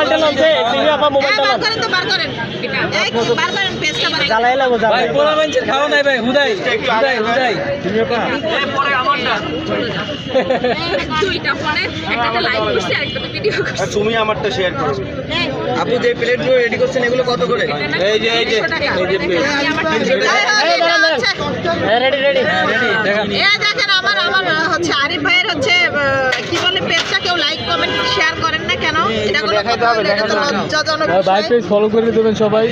মোবাইলটা লনছে সিমি আপা মোবাইলটা লন করেন তো বার করেন এই বার করেন পেজটা বার জ্বালাই লাগো ভাই পোলা মানুষের খাওয়া নাই ভাই হুদাই সিমি আপা পরে আমারটা দুইটা ফোনে একটা লাইভ করছি আর একটা ভিডিও করছি তুমি আমারটা শেয়ার করো। আপু যে প্লেটগুলো রেডি করছেন এগুলো কত করে এই যে এই রেডি রেডি এই দেখেন আমার হচ্ছে আরিফ ভাইয়ের হচ্ছে কি বলে পেজটা কেউ লাইক কমেন্ট শেয়ার করেন না কেন এটা কোনো কথা হলো এটা তো লজ্জাজনক ভাই বিষয়। পেজ ফলো করে দেবেন সবাই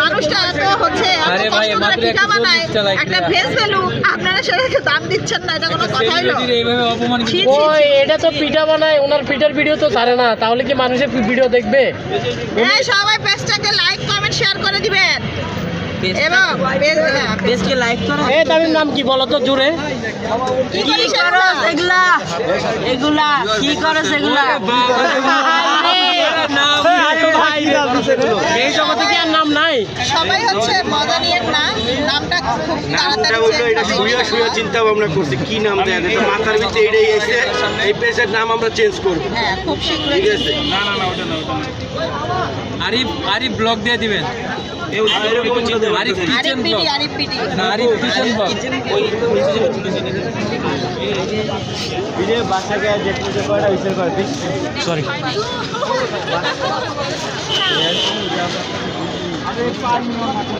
মানুষটা এত হচ্ছে আরে ভাই, মাত্র পিঠা 140 বানায় টা like একটা দিলাম। ফেস ভ্যালু আপনারা সেটাকে দাম দিচ্ছেন না এটা কোনো কথা হলো এইভাবে অপমান ছি, ছি, ওই ছি। এটা তো পিঠা বানায় ওনার পিঠার ভিডিও তো ছাড়ে না তাহলে কি মানুষের ভিডিও দেখবে এই সবাই পেজটাকে লাইক কমেন্ট শেয়ার করে দিবেন এবং পেজকে লাইক করো এই তাদের নাম কি বলো তো জুড়ে কি করো এগুলা কি করো সেগুলা এই জগতে কি আর নাম নাই সবাই হচ্ছে মজা নিয়ে না নামটা খুব তাড়াতাড়ি এটা শুয়ে শুয়ে চিন্তা ভাবনা করছি কি নাম দেয়া যায়। তো মাথার ভিতরে এটাই এসে এই পেজের নাম আমরা চেঞ্জ করবো। হ্যাঁ খুব শীঘ্রই ঠিক আছে আরিফ ব্লগ দিয়ে দিবেন এরকম চিন্তা ভাবনা আরিফ করি। Kitchen blog Arif PD Arif kitchen blog sorry